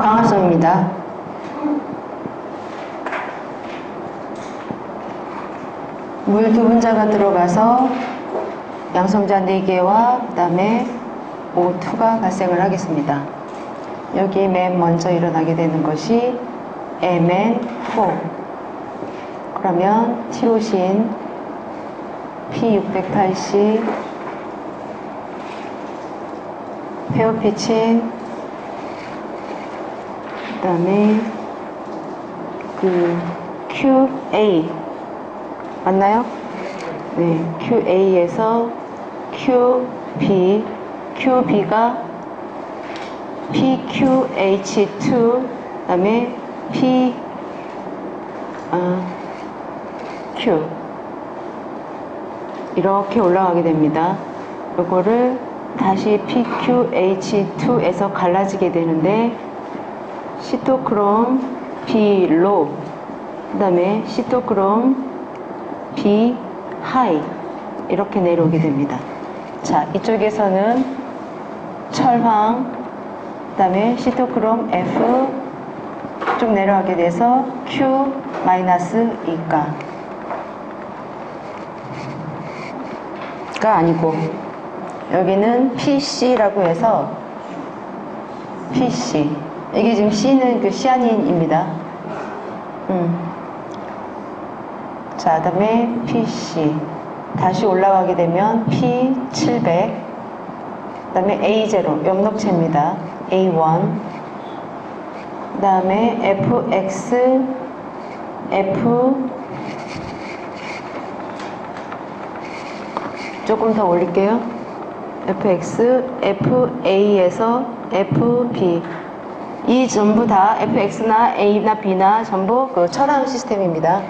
광합성입니다. 물 두 분자가 들어가서 양성자 4개와 그 다음에 O2가 발생을 하겠습니다. 여기 맨 먼저 일어나게 되는 것이 MN4. 그러면 티로신 P680, 페어피친, 그 다음에 QA 맞나요? 네, QA에서 QB, QB가 PQH2, 그 다음에 Q 이렇게 올라가게 됩니다. 이거를 다시 PQH2에서 갈라지게 되는데 시토크롬 B로, 그 다음에 시토크롬 B 하이 이렇게 내려오게 됩니다. 자, 이쪽에서는 철황, 그 다음에 시토크롬 F 쭉 내려가게 돼서 Q-2가 아니고 여기는 PC라고 해서 PC, 이게 지금 C는 그 시아닌입니다. 자, 그 다음에 PC 다시 올라가게 되면 P700, 그 다음에 A0 염록체입니다. A1, 그 다음에 FX, F 조금 더 올릴게요. FX, FA에서 FB, 이 전부 다 FX나 A나 B나 전부 그 철학 시스템입니다.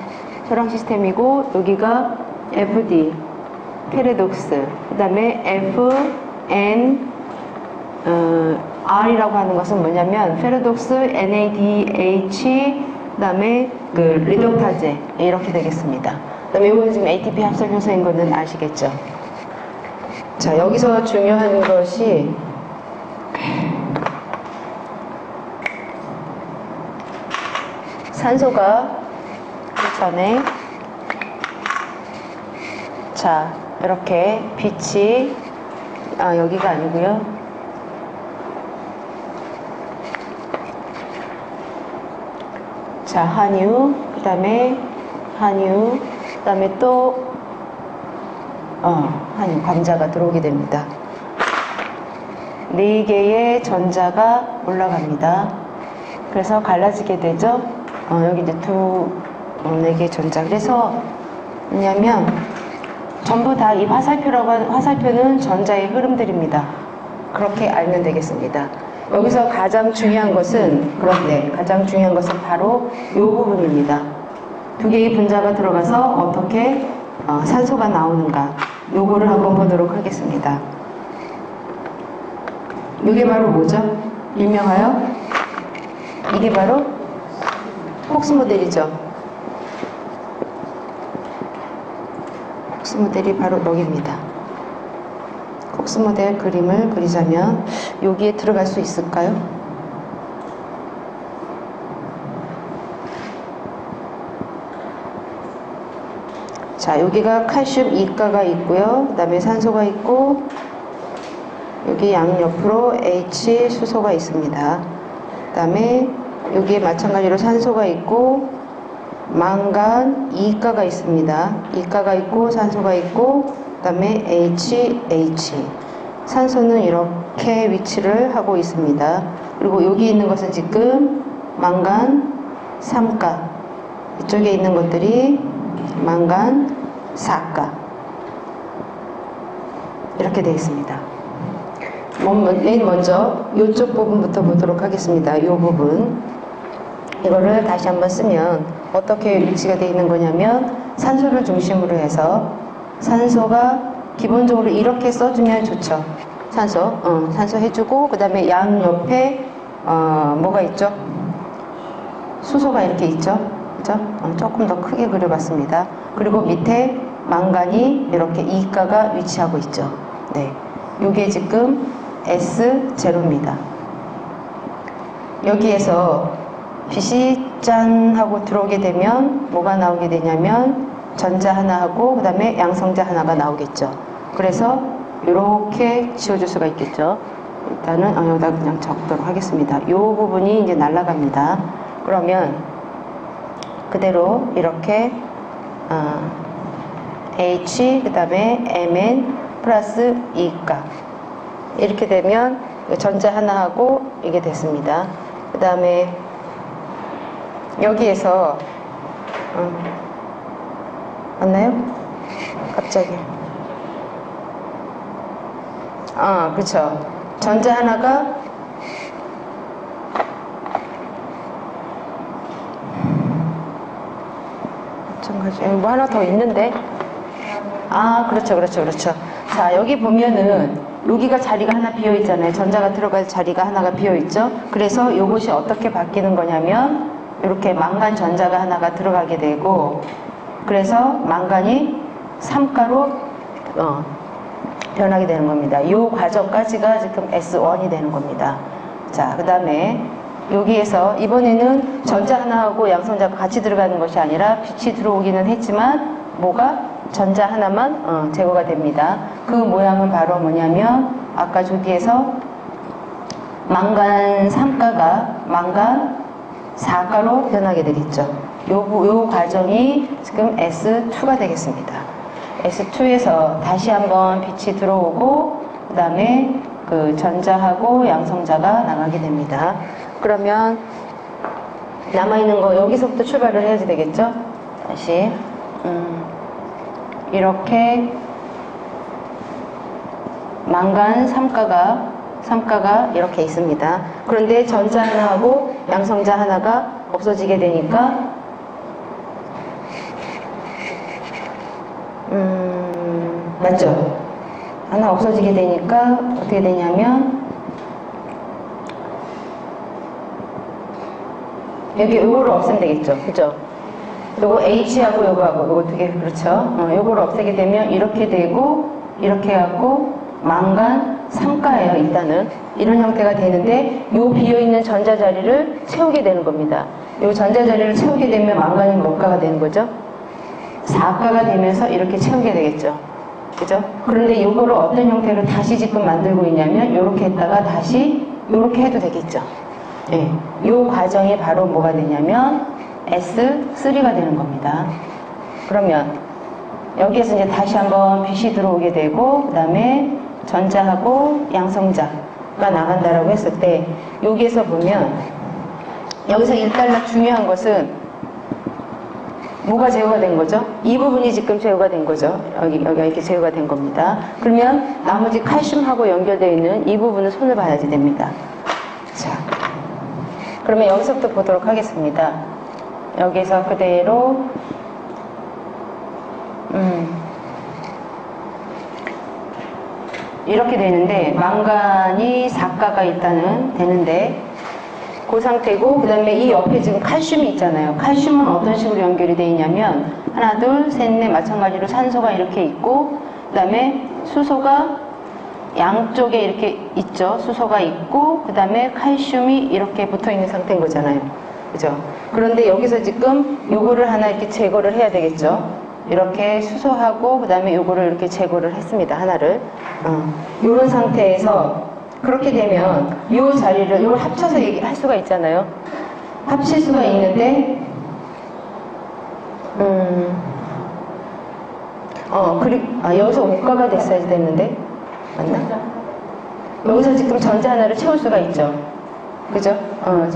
철학 시스템이고, 여기가 FD, 패러독스, 그 다음에 FN, R이라고 하는 것은 뭐냐면 패러독스, NADH, 그 다음에 그 리덕타제 이렇게 되겠습니다. 그 다음에 이거는 지금 ATP 합성 효소인 거는 아시겠죠? 자, 여기서 중요한 것이 산소가 전에, 자, 이렇게 빛이 여기가 아니고요. 자, 한유, 그 다음에 한유, 그 다음에 또 한유 감자가 들어오게 됩니다. 4개의 전자가 올라갑니다. 그래서 갈라지게 되죠. 여기 이제 4개의 전자. 그래서 뭐냐면 전부 다 이 화살표라고 하는, 화살표는 전자의 흐름들입니다. 그렇게 알면 되겠습니다. 여기서 가장 중요한 것은, 그런데 가장 중요한 것은 바로 이 부분입니다. 2개의 분자가 들어가서 어떻게 산소가 나오는가, 요거를 한번 보도록 하겠습니다. 이게 바로 뭐죠? 일명하여 이게 바로 폭스 모델이죠. 폭스 모델이 바로 여기입니다. 폭스 모델 그림을 그리자면 여기에 들어갈 수 있을까요? 자, 여기가 칼슘 2가가 있고요. 그 다음에 산소가 있고, 여기 양옆으로 H 수소가 있습니다. 그 다음에 여기에 마찬가지로 산소가 있고, 망간 2가가 있습니다. 2가가 있고, 산소가 있고, 그 다음에 HH. 산소는 이렇게 위치를 하고 있습니다. 그리고 여기 있는 것은 지금 망간 3가. 이쪽에 있는 것들이 망간 4가. 이렇게 되어 있습니다. 맨 먼저 이쪽 부분부터 보도록 하겠습니다. 이 부분. 이거를 다시 한번 쓰면 어떻게 위치가 되어 있는 거냐면, 산소를 중심으로 해서 산소가 기본적으로 이렇게 써주면 좋죠. 산소 해주고, 그 다음에 양옆에 뭐가 있죠? 수소가 이렇게 있죠. 그죠? 조금 더 크게 그려봤습니다. 그리고 밑에 망간이 이렇게 2가가 위치하고 있죠. 네, 요게 지금 S0입니다. 여기에서 빛이 짠 하고 들어오게 되면 뭐가 나오게 되냐면 전자 하나 하고 그 다음에 양성자 하나가 나오겠죠. 그래서 이렇게 지워줄 수가 있겠죠. 일단은 여기다 그냥 적도록 하겠습니다. 이 부분이 이제 날아갑니다. 그러면 그대로 이렇게 H 그 다음에 Mn 플러스 2가 이렇게 되면 전자 하나 하고 이게 됐습니다. 그 다음에 여기에서 맞나요? 갑자기 그렇죠. 전자 하나가 마찬가지. 뭐 하나 더 있는데 그렇죠. 자, 여기 보면은 여기가 자리가 하나 비어 있잖아요. 전자가 들어갈 자리가 하나가 비어 있죠. 그래서 이것이 어떻게 바뀌는 거냐면 이렇게 망간 전자가 하나가 들어가게 되고, 그래서 망간이 3가로 변하게 되는 겁니다. 이 과정까지가 지금 S1이 되는 겁니다. 자, 그 다음에 여기에서 이번에는 전자 하나하고 양성자가 같이 들어가는 것이 아니라 빛이 들어오기는 했지만 뭐가 전자 하나만 제거가 됩니다. 그 모양은 바로 뭐냐면 아까 저기에서 망간 3가가 망간 4가로 변하게 되겠죠. 요 과정이 지금 S2가 되겠습니다. S2에서 다시 한번 빛이 들어오고 그 다음에 그 전자하고 양성자가 나가게 됩니다. 그러면 남아있는 거 여기서부터 출발을 해야지 되겠죠. 다시 이렇게 망간 3가가 이렇게 있습니다. 그런데 전자 하나하고 양성자 하나가 없어지게 되니까 맞죠? 하나 없어지게 되니까 어떻게 되냐면 여기 요거를 없애면 되겠죠. 그죠? 요거 H하고 요거하고 요거 두 개, 그렇죠? 요거를 없애게 되면 이렇게 되고 이렇게 해갖고 망간 3가예요. 일단은 이런 형태가 되는데 요 비어있는 전자 자리를 채우게 되는 겁니다. 요 전자 자리를 채우게 되면 망간이 몇 가가 되는 거죠? 4가가 되면서 이렇게 채우게 되겠죠. 그죠? 그런데 요거를 어떤 형태로 다시 지금 만들고 있냐면 요렇게 했다가 다시 요렇게 해도 되겠죠. 예, 요 과정이 바로 뭐가 되냐면 S3가 되는 겁니다. 그러면 여기에서 이제 다시 한번 빛이 들어오게 되고 그 다음에 전자하고 양성자가 나간다라고 했을 때 여기에서 보면 여기서 일단락 중요한 것은 뭐가 제거가 된 거죠? 이 부분이 지금 제거가 된 거죠. 여기가 이렇게 제거가 된 겁니다. 그러면 나머지 칼슘하고 연결되어 있는 이 부분은 손을 봐야지 됩니다. 자, 그러면 여기서부터 보도록 하겠습니다. 여기서 그대로 이렇게 되는데 망간이 4가가 일단은 되는데 그 상태고 그 다음에 이 옆에 지금 칼슘이 있잖아요. 칼슘은 어떤 식으로 연결이 되어 있냐면 하나 둘 셋 넷 마찬가지로 산소가 이렇게 있고 그 다음에 수소가 양쪽에 이렇게 있죠. 수소가 있고 그 다음에 칼슘이 이렇게 붙어 있는 상태인 거잖아요. 그죠? 그런데 여기서 지금 요거를 하나 이렇게 제거를 해야 되겠죠. 이렇게 수소하고 그 다음에 요거를 이렇게 제거를 했습니다. 하나를 요런 상태에서 그렇게 되면 요 자리를 요걸 합쳐서 얘기할 수가 있잖아요. 합칠 수가 있는데 여기서 5가가 됐어야 됐는데 맞나? 여기서 지금 전자 하나를 채울 수가 있죠. 그죠?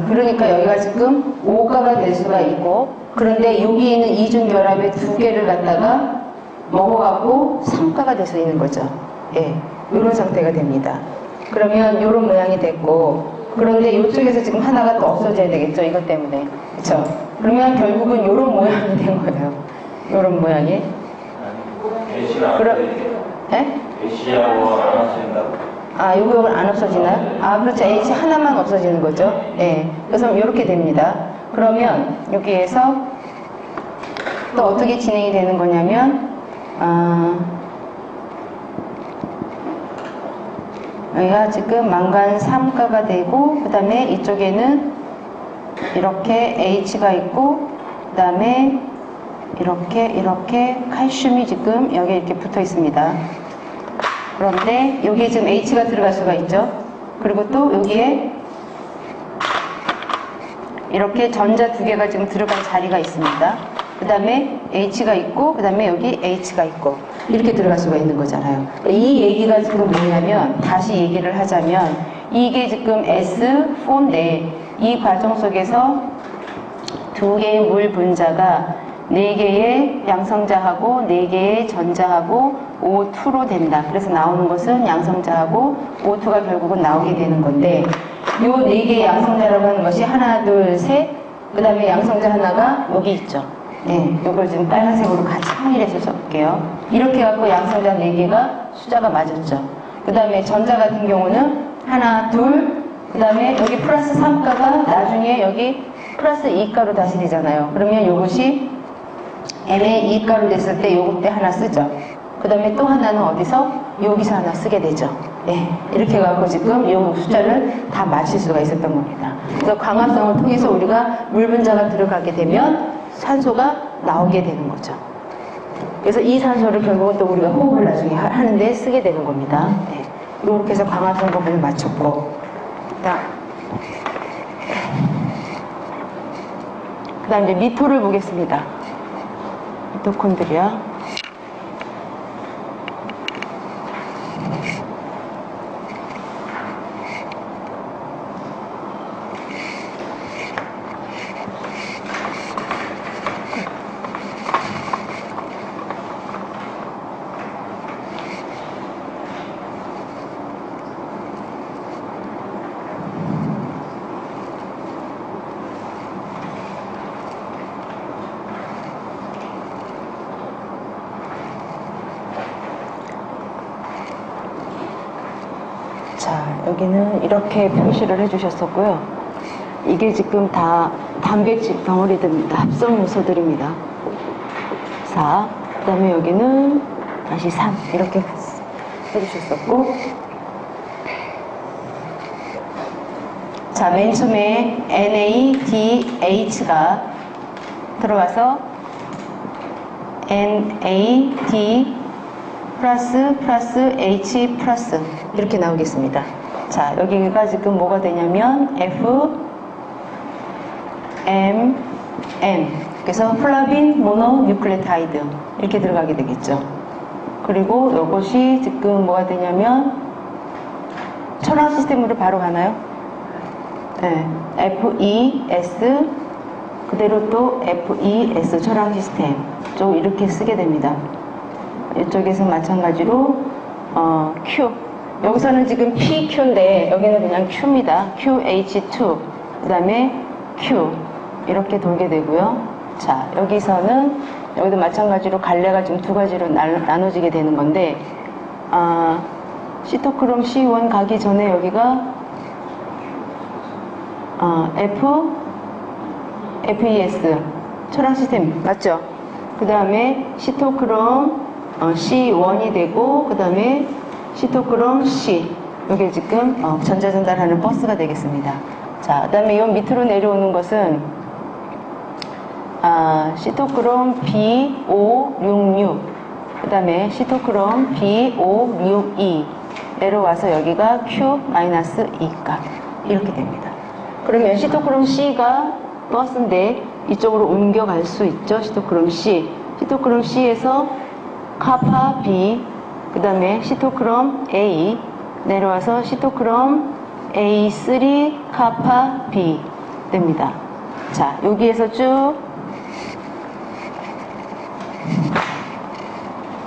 그러니까 여기가 지금 5가가 될 수가 있고 그런데 여기 있는 이중 결합의 두 개를 갖다가 먹어갖고 3가가 될 수 있는 거죠. 예, 이런 상태가 됩니다. 그러면 이런 모양이 됐고 그런데 이쪽에서 지금 하나가 또 없어져야 되겠죠. 이것 때문에. 그쵸? 그러면 결국은 이런 모양이 된 거예요. 이런 모양이. 예? H하고 안 없어진다고? 요거 안 없어지나요? 그렇죠. H 하나만 없어지는 거죠. 예. 그래서 이렇게 됩니다. 그러면 여기에서 또 어떻게 진행이 되는 거냐면, 여기가 지금 망간 3가가 되고, 그 다음에 이쪽에는 이렇게 H가 있고, 그 다음에 이렇게 칼슘이 지금 여기 이렇게 붙어 있습니다. 그런데 여기에 지금 H가 들어갈 수가 있죠. 그리고 또 여기에 이렇게 전자 두 개가 지금 들어갈 자리가 있습니다. 그 다음에 H가 있고, 그 다음에 여기 H가 있고, 이렇게 들어갈 수가 있는 거잖아요. 이 얘기가 지금 뭐냐면, 다시 얘기를 하자면, 이게 지금 S4인데, 이 과정 속에서 두 개의 물 분자가 4개의 양성자하고 4개의 전자하고 O2로 된다. 그래서 나오는 것은 양성자하고 O2가 결국은 나오게 되는 건데, 요 4개의 양성자라고 하는 것이 하나, 둘, 셋, 그 다음에 양성자 하나가 여기 있죠. 네, 요걸 지금 빨간색으로 같이 항일해서 적을게요. 이렇게 해갖고 양성자 4개가 숫자가 맞았죠. 그 다음에 전자 같은 경우는 하나, 둘, 그 다음에 여기 플러스 3가가 나중에 여기 플러스 2가로 다시 되잖아요. 그러면 요것이 N의 2가로 됐을 때 요때 하나 쓰죠. 그 다음에 또 하나는 어디서? 여기서 하나 쓰게 되죠. 네, 이렇게 해갖고 지금 요 숫자를 다 맞출 수가 있었던 겁니다. 그래서 광합성을 통해서 우리가 물 분자가 들어가게 되면 산소가 나오게 되는 거죠. 그래서 이 산소를 결국은 또 우리가 호흡을 나중에 하는데 쓰게 되는 겁니다. 네, 이렇게 해서 광합성 부분을 맞췄고, 그 다음 이제 미토를 보겠습니다. 미토콘드리아. 자, 여기는 이렇게 표시를 해주셨었고요. 이게 지금 다 단백질 덩어리들입니다. 합성 요소들입니다. 4, 그 다음에 여기는 다시 3 이렇게 해주셨었고, 자, 맨 처음에 NADH가 들어가서 NAD 플러스 H 플러스 이렇게 나오겠습니다. 자, 여기가 지금 뭐가 되냐면 FMN, 그래서 플라빈 모노뉴클레타이드 이렇게 들어가게 되겠죠. 그리고 이것이 지금 뭐가 되냐면 철학 시스템으로 바로 가나요? 네, FES 그대로 또 FES 철학 시스템 쪽 이렇게 쓰게 됩니다. 이쪽에서 마찬가지로 Q, 여기서는 지금 PQ인데 여기는 그냥 Q입니다. QH2, 그 다음에 Q 이렇게 돌게 되고요. 자, 여기서는 여기도 마찬가지로 갈래가 지금 두 가지로 나눠지게 되는 건데, 시토크롬 C1 가기 전에 여기가 FES 철학 시스템 맞죠? 그 다음에 시토크롬 C1이 되고, 그 다음에 시토크롬 C, 이게 지금 전자 전달하는 버스가 되겠습니다. 자, 그 다음에 이 밑으로 내려오는 것은 시토크롬 B566, 그 다음에 시토크롬 B562 내려와서 여기가 Q-2값 이렇게 됩니다. 그러면 시토크롬 C가 버스인데 이쪽으로 옮겨갈 수 있죠. 시토크롬 C, 시토크롬 C에서 카파 B, 그 다음에 시토크롬 A 내려와서 시토크롬 A3 카파 B 됩니다. 자, 여기에서 쭉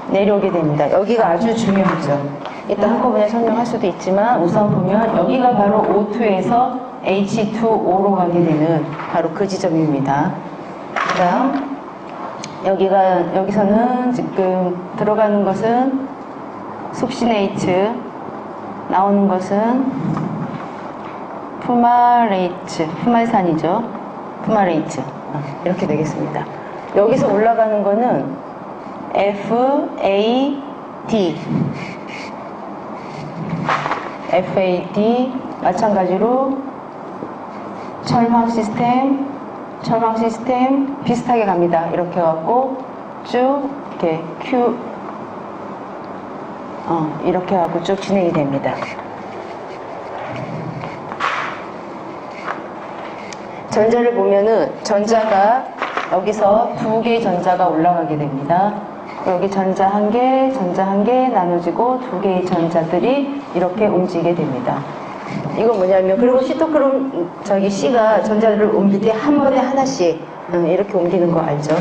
내려오게 됩니다. 여기가 아주 중요하죠. 이따 한꺼번에 설명할 수도 있지만 우선 보면 여기가 바로 O2에서 H2O로 가게 되는 바로 그 지점입니다. 그 다음 여기서는 지금 들어가는 것은 숙신H, 나오는 것은 푸말산이죠. 푸말H 이렇게 되겠습니다. 여기서 올라가는 거는 FAD 마찬가지로 철방 시스템 비슷하게 갑니다. 이렇게 해갖고 쭉 이렇게 이렇게 하고 쭉 진행이 됩니다. 전자를 보면은 전자가 여기서 두 개의 전자가 올라가게 됩니다. 여기 전자 한 개 나눠지고 두 개의 전자들이 이렇게 움직이게 됩니다. 이건 뭐냐면, 그리고 시토크롬 C가 전자를 옮길 때 한 번에 하나씩 이렇게 옮기는 거 알죠?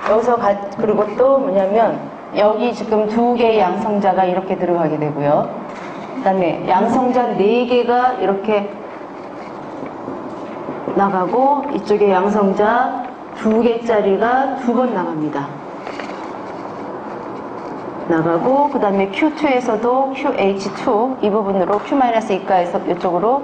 여기서 그리고 또 뭐냐면, 여기 지금 두 개의 양성자가 이렇게 들어가게 되고요. 그 다음에 양성자 4개가 이렇게 나가고, 이쪽에 양성자 2개짜리가 2번 나갑니다. 나가고, 그 다음에 Q2에서도 QH2 이 부분으로 Q-2가에서 이쪽으로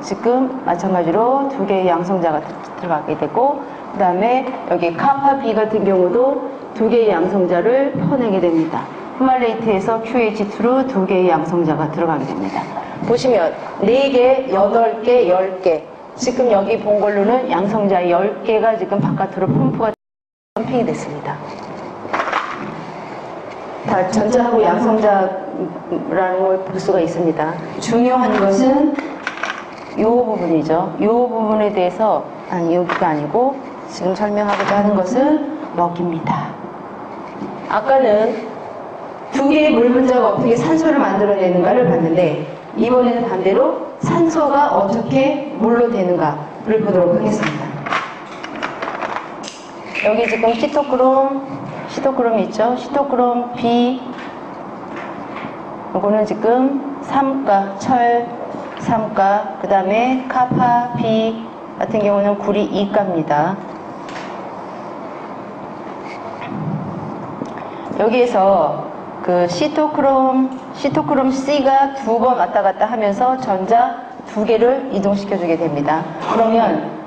지금 마찬가지로 2개의 양성자가 들어가게 되고, 그 다음에 여기 카파 B 같은 경우도 2개의 양성자를 퍼내게 됩니다. 후말레이트에서 QH2로 2개의 양성자가 들어가게 됩니다. 보시면 4개, 8개, 10개, 지금 여기 본 걸로는 양성자 10개가 지금 바깥으로 펌핑이 됐습니다. 다 전자하고 양성자라는 걸 볼 수가 있습니다. 중요한 것은 이 부분이죠. 이 부분에 대해서, 여기가 아니고 지금 설명하고자 하는 것은 여기입니다. 아까는 2개의 물 분자가 어떻게 산소를 만들어내는가를 봤는데, 이번에는 반대로 산소가 어떻게 물로 되는가를 보도록 하겠습니다. 여기 지금 시토크롬이 있죠. 시토크롬 B, 이거는 지금 철 3가, 그 다음에 카파 B 같은 경우는 구리 2가입니다. 여기에서 그 시토크롬 C가 2번 왔다 갔다 하면서 전자 2개를 이동시켜주게 됩니다. 그러면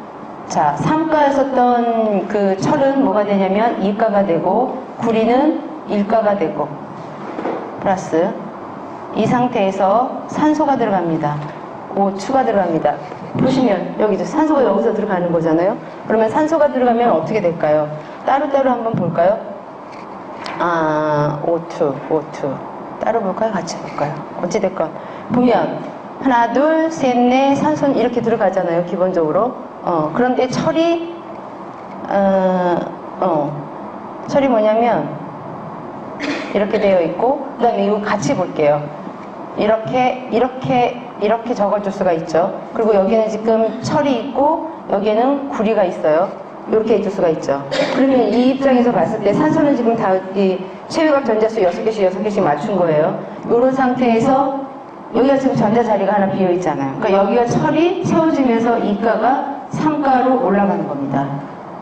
자, 3가에 썼던 그 철은 뭐가 되냐면 2가가 되고, 구리는 1가가 되고, 플러스 이 상태에서 산소가 들어갑니다. O2가 들어갑니다. 보시면 여기죠. 산소가 여기서 들어가는 거잖아요. 그러면 산소가 들어가면 어떻게 될까요? 따로따로 한번 볼까요? O2 따로 볼까요? 같이 볼까요? 어찌됐건 보면 하나, 둘, 셋, 넷, 산소는 이렇게 들어가잖아요. 기본적으로. 그런데 철이 뭐냐면 이렇게 되어 있고, 그 다음에 이거 같이 볼게요. 이렇게 적어줄 수가 있죠. 그리고 여기는 지금 철이 있고, 여기는 구리가 있어요. 이렇게 해줄 수가 있죠. 그러면 이 입장에서 봤을 때 산소는 지금 다 이 체외각 전자수 6개씩 맞춘 거예요. 이런 상태에서 여기가 지금 전자 자리가 하나 비어 있잖아요. 그러니까 여기가 철이 채워지면서 2가가 3가로 올라가는 겁니다.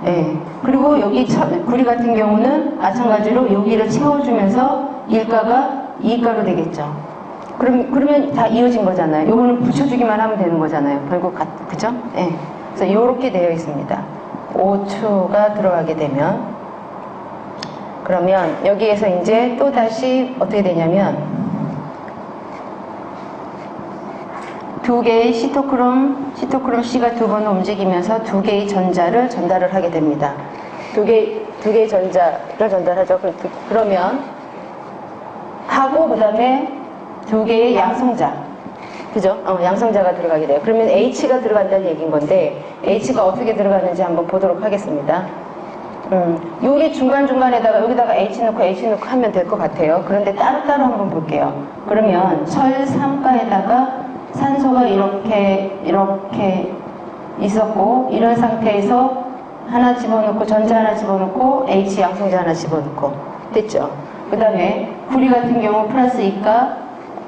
예. 그리고 여기 구리 같은 경우는 마찬가지로 여기를 채워주면서 1가가 2가로 되겠죠. 그러면 다 이어진 거잖아요. 요거는 붙여주기만 하면 되는 거잖아요. 결국 그죠? 예. 그래서 이렇게 되어 있습니다. O2가 들어가게 되면, 그러면 여기에서 이제 또 다시 어떻게 되냐면 2개의 시토크롬 C가 2번을 움직이면서 2개의 전자를 전달을 하게 됩니다. 2개의 전자를 전달하죠. 그러면 하고, 그 다음에 2개의 양성자, 그죠? 양성자가 들어가게 돼요. 그러면 H가 들어간다는 얘기인 건데, H가 어떻게 들어가는지 한번 보도록 하겠습니다. 요게 중간중간에다가 여기다가 H 넣고 하면 될 것 같아요. 그런데 따로따로 한번 볼게요. 그러면 철 3가에다가 산소가 이렇게 있었고, 이런 상태에서 하나 집어넣고, 전자 하나 집어넣고, H 양성자 하나 집어넣고, 됐죠? 그 다음에 구리 같은 경우 플러스 2가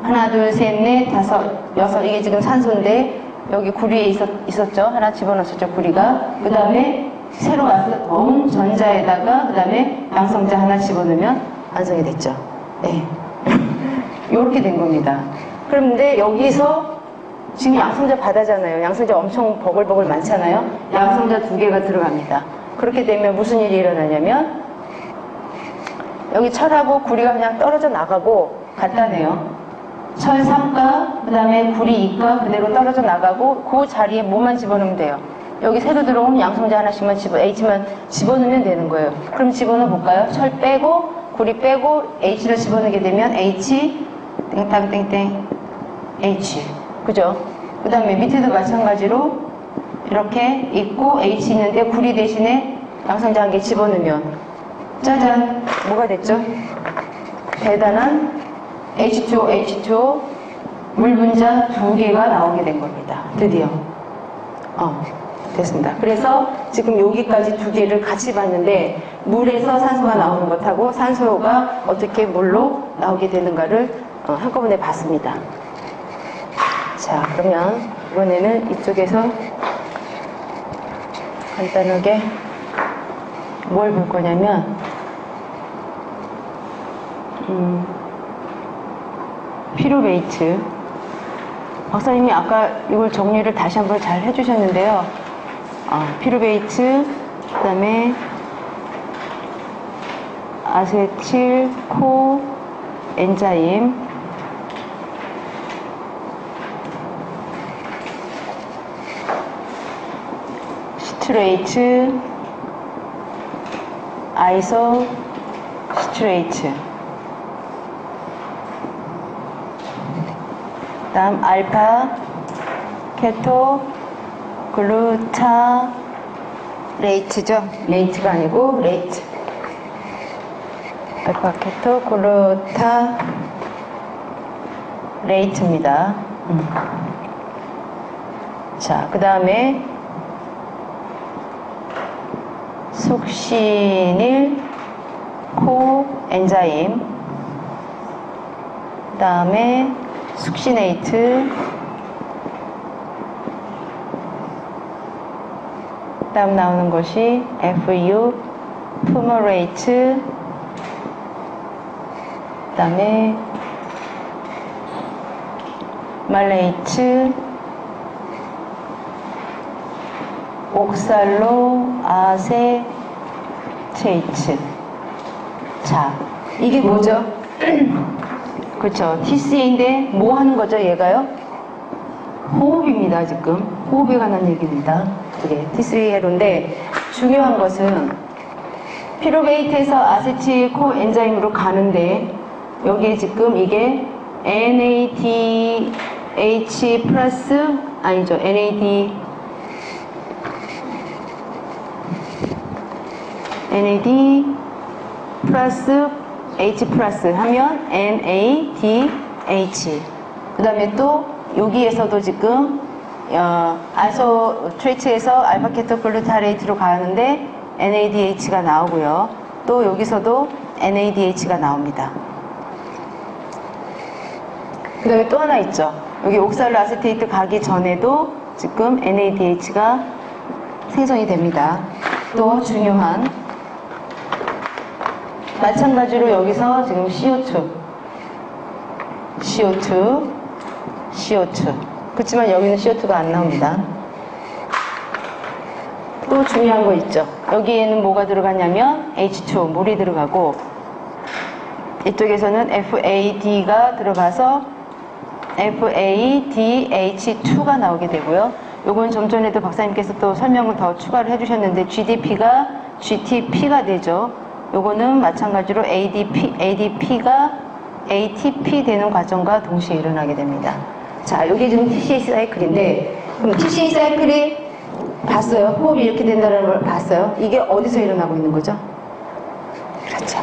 하나, 둘, 셋, 넷, 다섯, 여섯, 이게 지금 산소인데 여기 구리에 있었죠? 하나 집어넣었죠, 구리가. 그 다음에 새로 온 전자에다가 그 다음에 양성자 하나 집어넣으면 완성이 됐죠. 네. 이렇게 된 겁니다. 그런데 여기서 지금 양성자 바다잖아요. 양성자 엄청 버글버글 많잖아요. 양성자 2개가 들어갑니다. 그렇게 되면 무슨 일이 일어나냐면 여기 철하고 구리가 그냥 떨어져 나가고 간단해요. 철 3가, 그 그 다음에 구리 2가 그대로 떨어져 나가고 그 자리에 뭐만 집어넣으면 돼요. 여기 새로 들어온 양성자 하나씩만 H만 집어넣으면 되는 거예요. 그럼 집어넣어 볼까요? 철 빼고 구리 빼고 H를 집어넣게 되면 H 땡땅땡땡 H 그죠? 그 다음에 밑에도 마찬가지로 이렇게 있고 H 있는데 구리 대신에 양성자 한 개 집어넣으면 짜잔 뭐가 됐죠? 대단한 H2O H2O 물 분자 2개가 나오게 된 겁니다. 드디어 됐습니다. 그래서 지금 여기까지 2개를 같이 봤는데 물에서 산소가 나오는 것하고 산소가 어떻게 물로 나오게 되는가를 한꺼번에 봤습니다. 자, 그러면 이번에는 이쪽에서 간단하게 뭘 볼 거냐면 피루베이트 박사님이 아까 이걸 정리를 다시 한번 잘 해주셨는데요. 피루베이트 그 다음에 아세틸 코 엔자임 시트레이트 아이소 시트레이트 다음 알파 케토 글루타 레이트죠. 레이트가 아니고 레이트. 알파 케토 글루타 레이트입니다. 자, 그 다음에 숙시닐 코 엔자임 그 다음에 숙시네이트 다음 나오는 것이 FU 푸머레이트 그 다음에 말레이트 옥살로 아세테이트. 자, 이게 뭐죠? 그렇죠. TCA인데 뭐 하는 거죠, 얘가요? 호흡입니다, 지금. 호흡에 관한 얘기입니다. 이게 TCA로인데 중요한 것은 피루베이트에서 아세틸 코 엔자임으로 가는데 여기에 지금 이게 NADH 플러스 아니죠. NAD 플러스 H 플러스 하면 NADH 그 다음에 또 여기에서도 지금 아이소트레이트에서 알파케토글루타레이트로 가는데 NADH가 나오고요. 또 여기서도 NADH가 나옵니다. 그 다음에 또 하나 있죠. 여기 옥살로 아세테이트 가기 전에도 지금 NADH가 생성이 됩니다. 또 중요한 마찬가지로 여기서 지금 CO2 그렇지만 여기는 CO2가 안 나옵니다. 또 중요한 거 있죠. 여기에는 뭐가 들어가냐면 H2O 물이 들어가고 이쪽에서는 FAD가 들어가서 FADH2가 나오게 되고요. 요건 좀 전에도 박사님께서 또 설명을 더 추가를 해주셨는데 GDP가 GTP가 되죠. 요거는 마찬가지로 ADP가 ATP 되는 과정과 동시에 일어나게 됩니다. 자, 여기 지금 TCA 사이클인데, 그럼 TCA 사이클이 봤어요? 호흡이 이렇게 된다는 걸 봤어요? 이게 어디서 일어나고 있는 거죠? 그렇죠.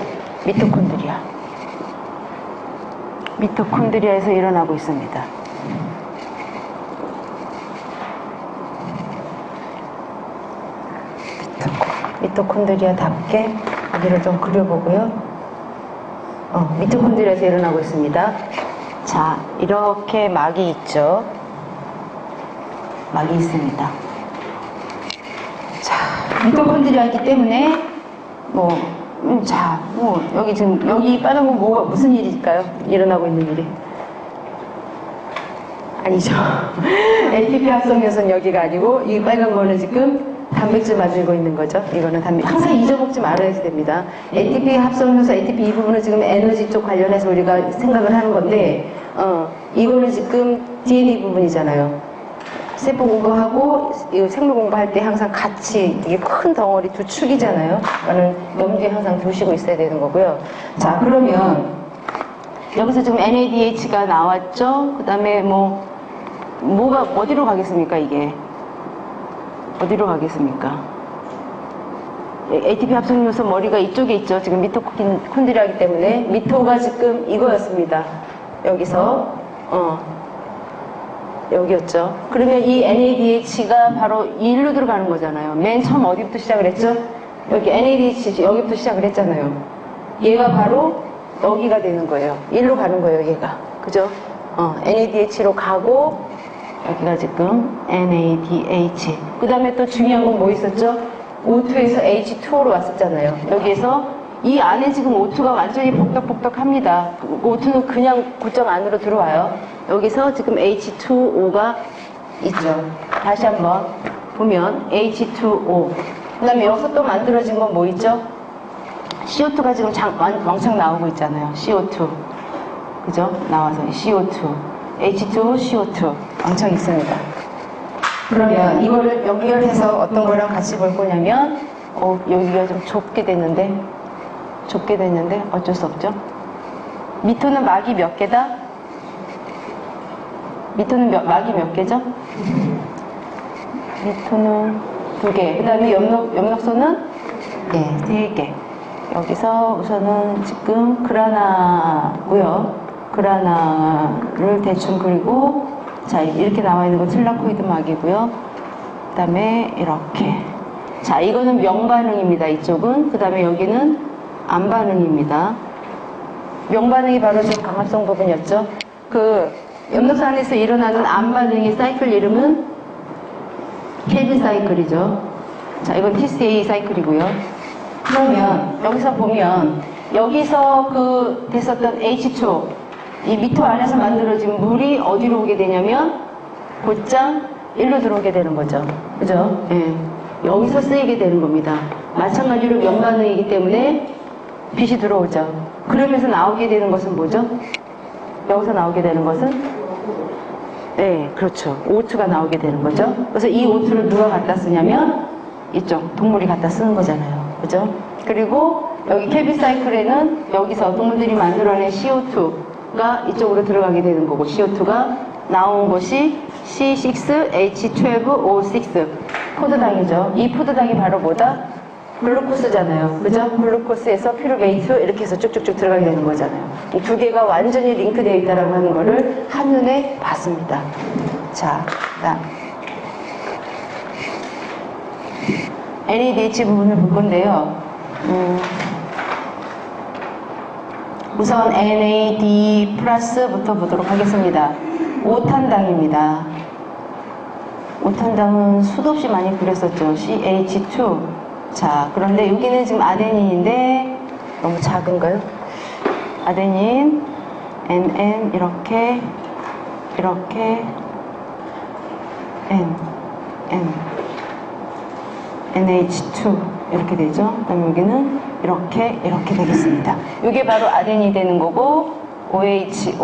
미토콘드리아에서 일어나고 있습니다. 미토콘드리아답게 여기를 좀 그려보고요. 미토콘드리아에서 일어나고 있습니다. 자, 이렇게 막이 있죠. 막이 있습니다. 자, 미토콘드리아이기 때문에 여기 지금 여기 빨간 건 뭐가 무슨 일일까요? 일어나고 있는 일이 아니죠. ATP 합성 요소는 여기가 아니고 이 빨간 거는 지금 단백질 만들고 있는 거죠. 이거는 항상 잊어먹지 말아야 됩니다. ATP 합성효소, ATP 이 부분은 지금 에너지 쪽 관련해서 우리가 생각을 하는 건데, 이거는 지금 DNA 부분이잖아요. 세포 공부하고 이 생물 공부할 때 항상 같이 이게 큰 덩어리 두 축이잖아요. 그거는 염두에 항상 두시고 있어야 되는 거고요. 자, 그러면 여기서 지금 NADH가 나왔죠? 그 다음에 뭐가 어디로 가겠습니까, 이게? 어디로 가겠습니까? ATP 합성 요소 머리가 이쪽에 있죠. 지금 미토콘드리아이기 때문에 미토가 지금 이거였습니다. 여기서 여기였죠. 그러면 이 NADH가 바로 일로 들어가는 거잖아요. 맨 처음 어디부터 시작을 했죠? 여기 NADH 여기부터 시작을 했잖아요. 얘가 바로 여기가 되는 거예요. 일로 가는 거예요, 얘가. 그죠? NADH로 가고 여기가 지금 NADH. 그 다음에 또 중요한 건 뭐 있었죠? O2에서 H2O로 왔었잖아요. 여기에서 이 안에 지금 O2가 완전히 복덕복덕합니다. O2는 그냥 고점 안으로 들어와요. 여기서 지금 H2O가 있죠. 다시 한번 보면 H2O. 그 다음에 여기서 또 만들어진 건 뭐 있죠? CO2가 지금 왕창 나오고 있잖아요. CO2. 그죠? 나와서 CO2. H2O, CO2. 왕창 있습니다. 그러면 이거를 연결해서 어떤 거랑 같이 볼 거냐면, 여기가 좀 좁게 됐는데 어쩔 수 없죠. 미토는 막이 몇 개다? 미토는 막이 몇 개죠? 미토는 2개. 그 다음에 염록소는? 네, 3개. 여기서 우선은 지금 그라나고요. 그라나를 대충 그리고, 자, 이렇게 나와 있는 건 틀라코이드 막이고요. 그 다음에 이렇게. 자, 이거는 명반응입니다. 이쪽은. 그 다음에 여기는 암반응입니다. 명반응이 바로 지금 강합성 부분이었죠. 그 염록소 안에서 일어나는 암반응의 사이클 이름은 켈빈 사이클이죠. 자, 이건 TCA 사이클이고요. 그러면 여기서 보면 여기서 그 됐었던 H2O, 이 미토 안에서 만들어진 물이 어디로 오게 되냐면 곧장 일로 들어오게 되는 거죠. 그죠? 예. 여기서 쓰이게 되는 겁니다. 마찬가지로 면반응이기 때문에 빛이 들어오죠. 그러면서 나오게 되는 것은 뭐죠? 여기서 나오게 되는 것은? 네, 그렇죠. O2가 나오게 되는 거죠. 그래서 이 O2를 누가 갖다 쓰냐면 이쪽 동물이 갖다 쓰는 거잖아요. 그죠? 그리고 여기 켈빈 사이클에는 여기서 동물들이 만들어낸 CO2가 이쪽으로 들어가게 되는 거고, CO2가 나온 것이 C6H12O6 포도당이죠. 이 포도당이 바로 뭐다? 글루코스잖아요. 그죠? 글루코스에서 피루베이트 이렇게 해서 쭉쭉쭉 들어가게 되는 거잖아요. 이 두 개가 완전히 링크되어 있다라고 하는 거를 한눈에 봤습니다. 자, 그다음 NADH 부분을 볼 건데요. 우선 NAD 플러스부터 보도록 하겠습니다. 5탄당입니다. 5탄당은 수도 없이 많이 그렸었죠. CH2. 자, 그런데 여기는 지금 아데닌인데 너무 작은가요? 아데닌, NN 이렇게 N, NH2 이렇게 되죠. 그다음에 여기는 이렇게 되겠습니다. 이게 바로 아덴이 되는 거고, OH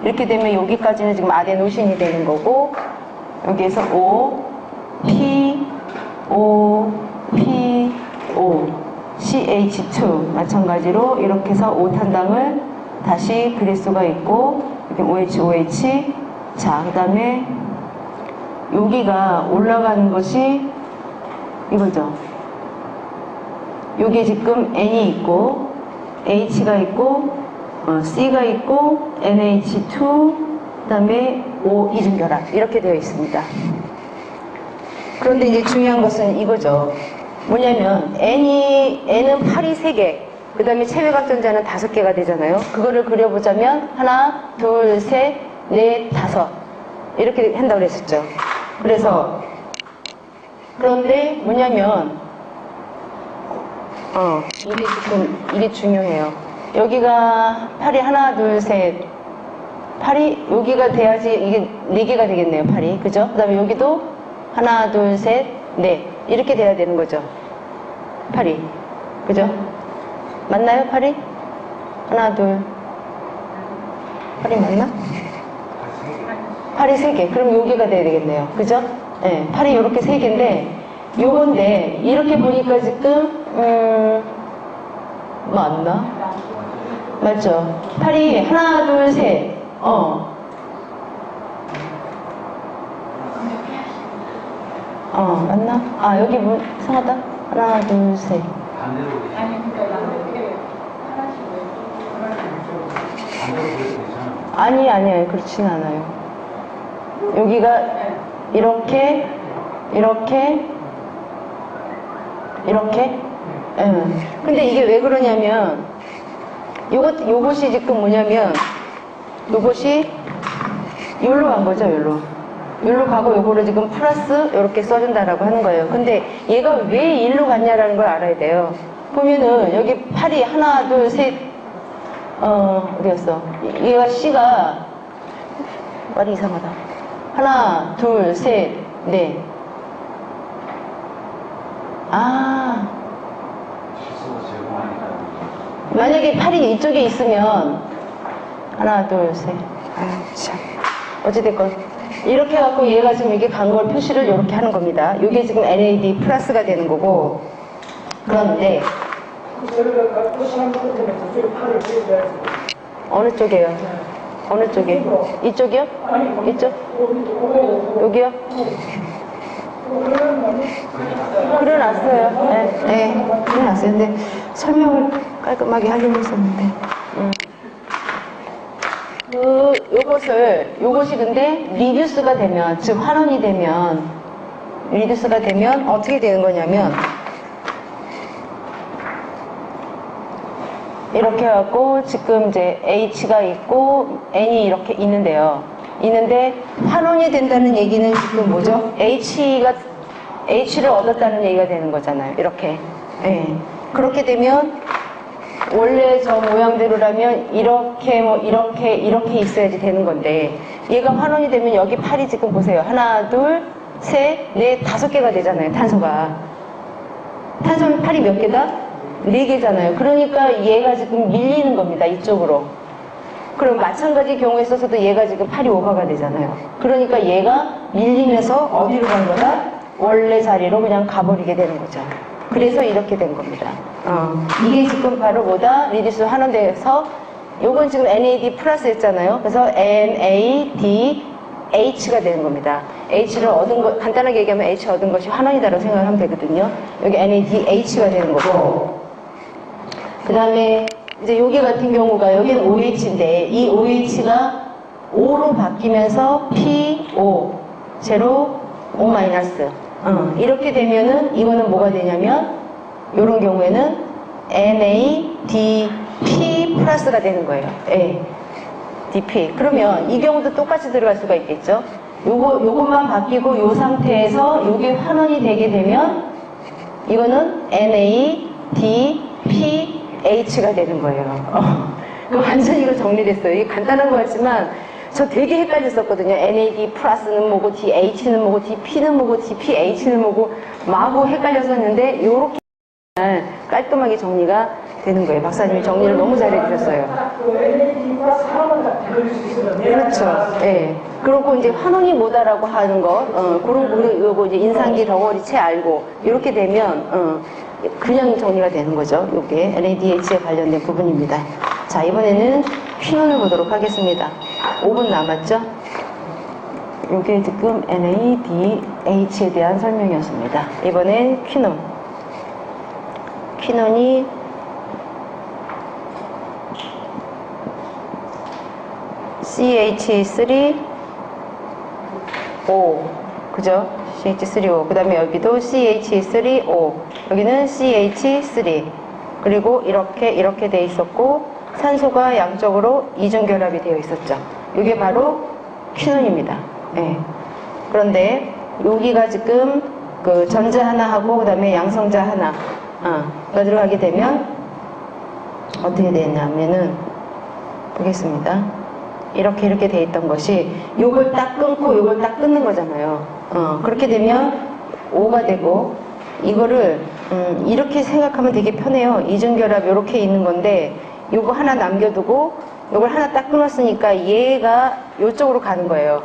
이렇게 되면 여기까지는 지금 아데노신이 되는 거고, 여기에서 O, P, O, CH2 마찬가지로 이렇게 해서 5탄당을 다시 그릴 수가 있고, 이렇게 OH 자, 그 다음에 여기가 올라가는 것이 이거죠. 여기 지금 N이 있고 H가 있고 C가 있고 NH2 그 다음에 O 이중결합 이렇게 되어 있습니다. 그런데 이제 중요한 것은 이거죠. 뭐냐면 N은 팔이 3개, 그 다음에 체외각전자는 5개가 되잖아요. 그거를 그려보자면 하나, 둘, 셋, 넷, 5 이렇게 한다고 그랬었죠. 그래서 그런데 뭐냐면 이게 지금 이게 중요해요. 여기가 팔이 하나, 둘, 셋, 팔이 여기가 돼야지 이게 4개가 되겠네요. 팔이 그죠? 그 다음에 여기도 하나, 둘, 셋, 넷 이렇게 돼야 되는 거죠. 팔이 그죠? 맞나요? 팔이? 하나, 둘 팔이 맞나? 팔이 3개. 그럼 여기가 돼야 되겠네요. 그죠? 네, 팔이 이렇게 3개인데, 요건데, 이렇게 보니까 지금, 맞나? 맞죠? 팔이 하나, 둘, 셋. 맞나? 아, 여기 뭐, 이상하다. 하나, 둘, 셋. 반대로 아니 그러니까 어떻게 하나씩 반대로 그래도 괜찮아. 아니, 그렇진 않아요. 여기가 이렇게, 이렇게, 이렇게. 근데 이게 왜 그러냐면, 요것이 지금 뭐냐면, 요것이 여기로 간 거죠, 여기로 가고 요거를 지금 플러스 이렇게 써준다라고 하는 거예요. 근데 얘가 왜 일로 갔냐라는 걸 알아야 돼요. 보면은 여기 팔이 하나, 둘, 셋, 어디였어? 얘가 C가 말이 이상하다. 하나, 둘, 셋, 넷. 실수가 제공하니까. 만약에 팔이 이쪽에 있으면 하나, 둘, 셋. 참. 어찌됐건 이렇게 해갖고 얘가 지금 이렇게 간 걸 표시를 이렇게 하는 겁니다. 이게 지금 NAD 플러스가 되는 거고. 그런데 어느 쪽이에요? 어느 쪽에? 이쪽이요? 이쪽? 여기요? 그려놨어요. 네, 그려놨어요. 근데 설명을 깔끔하게 하려고 했었는데. 요것이 근데 리듀스가 되면, 즉 환원이 되면, 리듀스가 되면 어떻게 되는 거냐면, 이렇게 해갖고 지금 이제 H가 있고 N이 이렇게 있는데요. 있는데 환원이 된다는 얘기는 지금 뭐죠? H를 얻었다는 얘기가 되는 거잖아요. 이렇게. 예. 그렇게 되면 원래 저 모양대로라면 이렇게 이렇게 있어야지 되는 건데 얘가 환원이 되면 여기 팔이 지금 보세요. 하나, 둘, 셋, 넷, 5개가 되잖아요. 탄소가. 탄소는 팔이 몇 개다? 4개잖아요. 그러니까 얘가 지금 밀리는 겁니다. 이쪽으로. 그럼 마찬가지 경우에 있어서도 얘가 지금 팔이 오버가 되잖아요. 그러니까 얘가 밀리면서 어디로 간 거다? 원래 자리로 그냥 가버리게 되는 거죠. 그래서 이렇게 된 겁니다. 이게 지금 바로 뭐다? 리듀스 환원돼서 요건 지금 NAD 플러스 했잖아요. 그래서 NADH가 되는 겁니다. H를 얻은 것, 간단하게 얘기하면 H 얻은 것이 환원이다라고 생각하면 되거든요. 여기 NADH가 되는 거고. 그 다음에 이제 여기 같은 경우가 여기는 OH인데 이 OH가 O로 바뀌면서 PO, 제로, O-. 이렇게 되면은 이거는 뭐가 되냐면 이런 경우에는 NADP 플러스가 되는 거예요. 예. DP. 그러면 이 경우도 똑같이 들어갈 수가 있겠죠. 요것만 바뀌고 요 상태에서 요게 환원이 되게 되면 이거는 NADPH가 되는 거예요. 완전히 이거 정리됐어요. 이게 간단한 것 같지만 저 되게 헷갈렸었거든요. NAD 플러스는 뭐고, DH는 뭐고, DP는 뭐고, DPH는 뭐고, 마구 헷갈렸었는데, 요렇게 깔끔하게 정리가 되는 거예요. 박사님이 정리를 너무 잘해주셨어요. 그렇죠. 예. 그리고 이제 환원이 뭐다라고 하는 거, 그런 거, 요거 이제 인상기 덩어리 채 알고, 이렇게 되면, 그냥 정리가 되는 거죠. 요게 NADH에 관련된 부분입니다. 자, 이번에는 퀴논을 보도록 하겠습니다. 5분 남았죠? 요게 지금 NADH에 대한 설명이었습니다. 이번엔 퀴논. 퀴논이 CH3O, 그죠? CH3O. 그 다음에 여기도 CH3O. 여기는 CH3. 그리고 이렇게 돼 있었고, 산소가 양쪽으로 이중결합이 되어 있었죠. 이게 바로 퀴논입니다. 네. 그런데 여기가 지금 그 전자 하나 하고 그 다음에 양성자 하나 가 들어가게 되면 어떻게 되냐면은 보겠습니다. 이렇게 돼 있던 것이 요걸 딱 끊고 요걸 딱 끊는 거잖아요. 그렇게 되면 O가 되고 이거를 이렇게 생각하면 되게 편해요. 이중결합 이렇게 있는 건데 요거 하나 남겨두고 요걸 하나 딱 끊었으니까 얘가 요쪽으로 가는 거예요.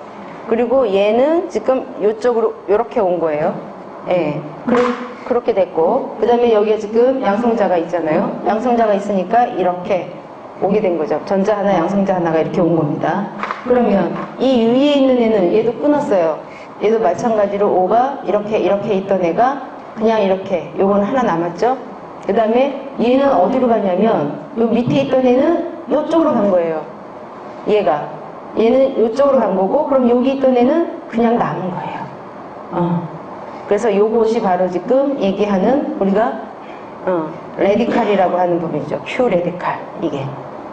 그리고 얘는 지금 이쪽으로 이렇게 온 거예요. 예. 그렇게 됐고, 그 다음에 여기에 지금 양성자가 있잖아요. 양성자가 있으니까 이렇게 오게 된 거죠. 전자 하나, 양성자 하나가 이렇게 온 겁니다. 그러면 이 위에 있는 애는 얘도 끊었어요. 얘도 마찬가지로 O가 이렇게 있던 애가 그냥 이렇게, 요건 하나 남았죠. 그 다음에 얘는 어디로 가냐면 요 밑에 있던 애는 요쪽으로 간 거예요. 얘는 요쪽으로 간 거고, 그럼 여기 있던 애는 그냥 남은 거예요. 그래서 요것이 바로 지금 얘기하는 우리가 레디칼이라고 하는 부분이죠. Q 레디칼, 이게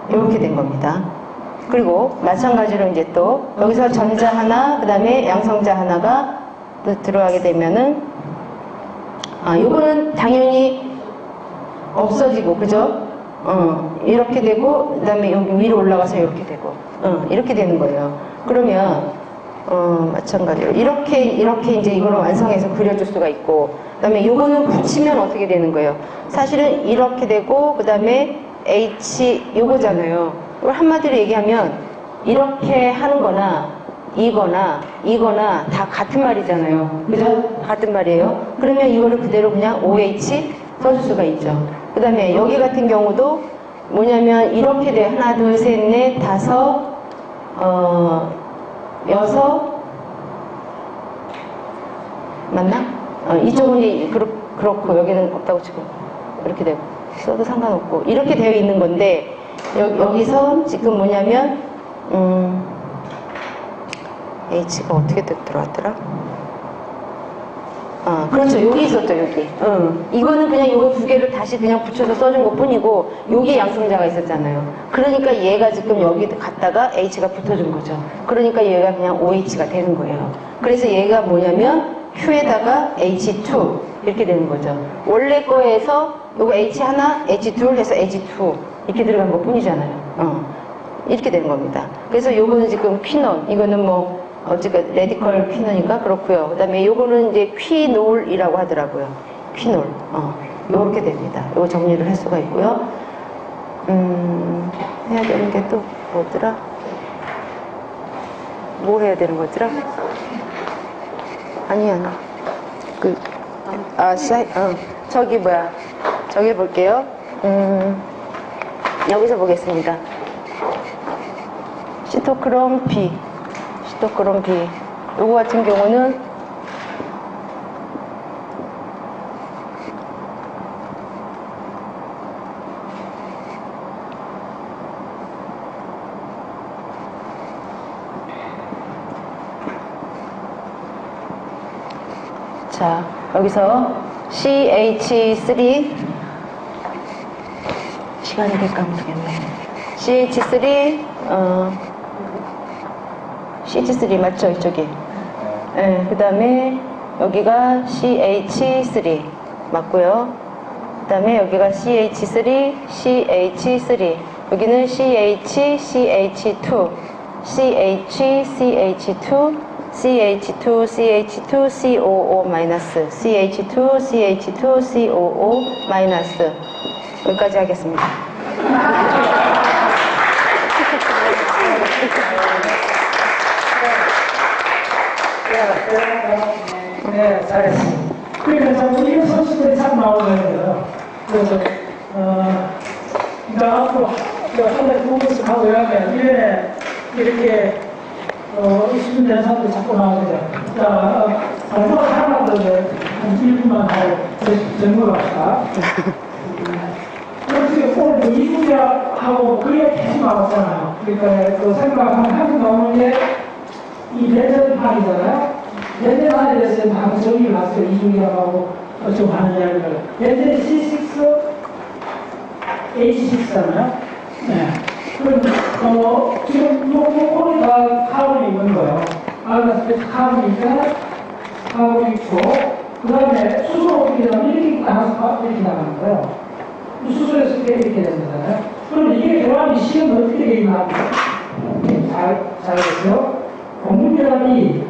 이렇게 된 겁니다. 그리고 마찬가지로 이제 또 여기서 전자 하나, 그 다음에 양성자 하나가 또 들어가게 되면은 요거는 당연히 없어지고, 그죠? 이렇게 되고, 그 다음에 여기 위로 올라가서 이렇게 되고, 이렇게 되는 거예요. 그러면 마찬가지로 이렇게 이제 이거를 완성해서 그려줄 수가 있고, 그 다음에 요거는 붙이면 어떻게 되는 거예요? 사실은 이렇게 되고, 그 다음에 H 요거잖아요. 이걸 한마디로 얘기하면 이렇게 하는 거나 이거나 다 같은 말이잖아요. 그죠? 같은 말이에요. 그러면 이거를 그대로 그냥 OH 써줄 수가 있죠. 그 다음에 여기 같은 경우도 뭐냐면 이렇게 돼. 하나, 둘, 셋, 넷, 다섯, 여섯, 맞나? 이쪽은 그렇고 여기는 없다고 치고 이렇게 되고 써도 상관없고 이렇게 되어 있는 건데, 여기서 지금 뭐냐면 H가 어떻게 들어왔더라? 그렇죠. 여기 있었죠, 여기. 이거는 그냥 요거 두 개를 다시 그냥 붙여서 써준 것 뿐이고, 여기 양성자가 있었잖아요. 그러니까 얘가 지금 여기 갔다가 H가 붙어준 거죠. 그러니까 얘가 그냥 OH가 되는 거예요. 그래서 얘가 뭐냐면 Q에다가 H2 이렇게 되는 거죠. 원래 거에서 요거 H 하나, H2 해서 H2 이렇게 들어간 것 뿐이잖아요. 이렇게 되는 겁니다. 그래서 요거는 지금 퀴논, 이거는 뭐 어쨌든 레디컬 퀴논인가 그렇고요. 그 다음에 요거는 이제 퀴놀이라고 하더라고요. 퀴놀. 요렇게 됩니다. 요거 정리를 할 수가 있고요. 해야 되는 게 또 뭐더라? 뭐 해야 되는 거더라? 아니. 저기 볼게요. 여기서 보겠습니다. 시토크롬 B. 요거 같은 경우는 자, 여기서 CH3 시간이 될까 모르겠네. CH3 CH3 맞죠? 이쪽이. 네, 그 다음에 여기가 CH3 맞고요. 그 다음에 여기가 CH3, CH3. 여기는 CH, CH2, CH, CH2, CH2, CH2, COO 마이너스, CH2, CH2, COO 마이너스. 여기까지 하겠습니다. 네, 잘했습니다. 그러니까 우리 선수들이 참 나오는데요. 그래서 그러니까 앞으로 한 달 공부를 하고 이러면 1년에 이렇게 20분 되는 사람들이 자꾸 나오거든요. 자, 발표가 하나도 한 1분만 하고 정리를 합시다. 그래서 오늘 2분야하고 그게 계속 나왔잖아요. 그러니까 그 생각하면 한국 나오는 게 이 벤젠판이잖아요. 벤젠판에 대해서 방금 정리를 났어요. 이중이라고 좀 하는 이야기를. 벤젠 C6, H6잖아요. 네. 그럼, 지금 요거는 다 카본이 있는 거예요. 카본이 있잖아요. 카본이 있고, 그 다음에 수소 어떻게 되냐면 이렇게 나가서 이렇게 나가는 거예요. 수소에서 이렇게 되는 거잖아요. 그럼 이게 결합이 시험은 어떻게 되어 있나? 잘 보세요. 공분결합이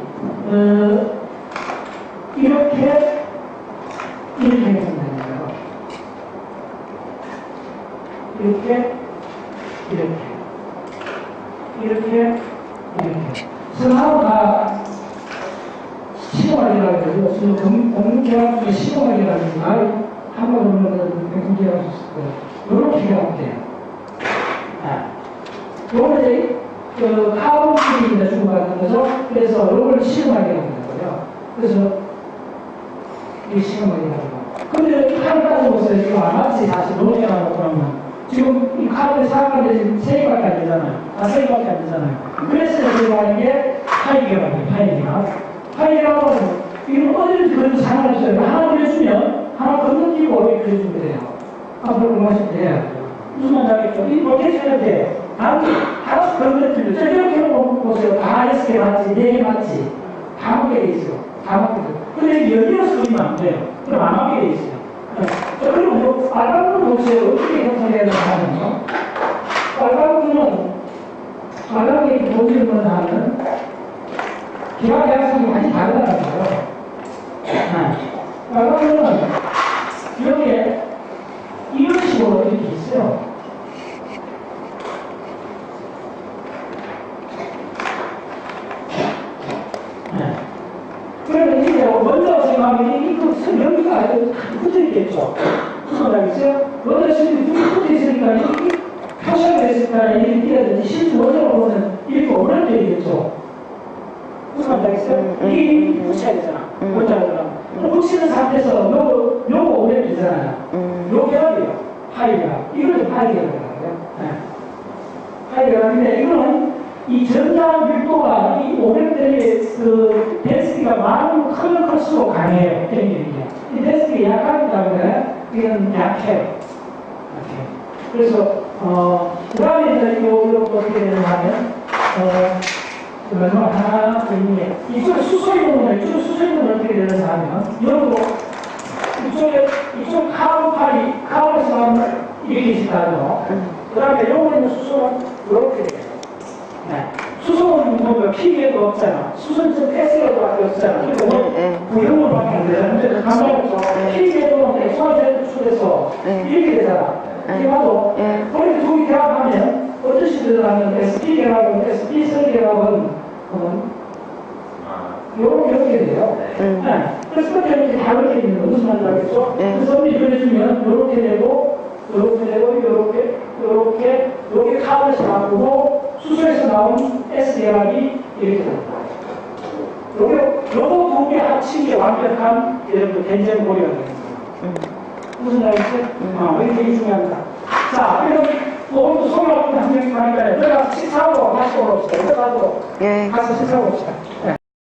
이렇게 생긴다는 거예요. 이렇게 성하고 다 시공하기라고 해요. 지금 공무계약 중에 시공하기라고 해요. 한번 보면 공무계약 있을 거예요. 이렇게 계약하면 돼요. 요거는 이제 그 카본끼리 주고받는 거죠. 그래서 요걸 시공하기라고 하는 거예요. 그래서 이 시공하기라고 하는 거. 근데 한 가지 보세요. 지금 안 맞지 사실 노동이라고 그러면 지금 이 카본이 사람들이 지금 3개밖에 안 되잖아요. 5개밖에 안 되잖아요. 그래서 제가 하는 게 파이계약이에요. 파이계약은 이건 어디를 그려도 상관없어요. 하나 그려주면 하나 건너뛰고 이렇게 그려주면 돼요. 앞으로 공부하시면 돼요. 무슨 말인지 알겠죠? 이렇게 해야 돼요. 하나씩 건너뛰면 이렇게 보세요. 다 6개 맞지? 4개 맞지? 다 맞게 돼 있어요. 다 맞게 돼 있어요. 근데 연이어서 그리면 안 돼요. 그럼 안 맞게 돼 있어요. 그리고 뭐 빨간불 보세요. 어떻게 형성해야 되나 하면요. 빨간불이 보여주는 하는 기왕 양상이 많이 다르다는 거예요. 빨간불은 여기에 이런 식으로 이렇게 있어요. 그러면 이제 먼저 생각하면 이거 여기가 붙어 있겠죠. 무슨 말이겠어요? 먼저 지금 붙어 있으니까 이렇게 표시가 됐으니까 이렇게 띄어야지. 실제 먼저로 보면 이렇게 오른쪽에 있겠죠. 무슨 말이겠어요? 이게 붙여야 되잖아. 먼저로. 붙이는 상태에서 요거 오른쪽이잖아요. 요 계열이에요. 파이계열. 이걸 파이계열이라고 해요. 파이계열인데 이거는 이 전자 밀도가 이 500대의 그 데스크가 많으면 크면 클수록 강해요. 이 데스크가 약하기 때문에 이건 약해요. 그래서 그 다음에 이제 요거 어떻게 되느냐 하면 마지막 하나 더 있는데 이쪽에 수소이동은 어떻게 되느냐 하면 여기로 이쪽 카본에서 나오는 이렇게 있다죠. 그 다음에 요거는 수소는 이렇게 돼요. 수소는 뭐 피계도 없잖아. 수소는 S계도밖에 없잖아. 그리고 구형으로밖에 안 되잖아. 근데 감사합니다. 피계도는 X화제출해서 이렇게 되잖아. 이게 바로 그렇게 두 개 결합하면 어떻게 되냐면 SP 결합은 SP 셀 결합은 이렇게 돼요. 그래서 이렇게 다 이렇게 있는 거 무슨 말인지 알겠죠? 그래서 우리 그려주면 이렇게 되고 이렇게 카본에서 나오고 수소에서 나온 S 결합이 이렇게 됩니다. 요거 두 개 합친 게 완벽한 여러분 된장고리가 됩니다. 무슨 말이죠? 이게 되게 중요합니다. 자, 그럼 오늘도 소개하고 한 명씩 하니까 들어가서 식사하고 다시 올라옵시다. 들어가서 가서 식사하고 옵시다.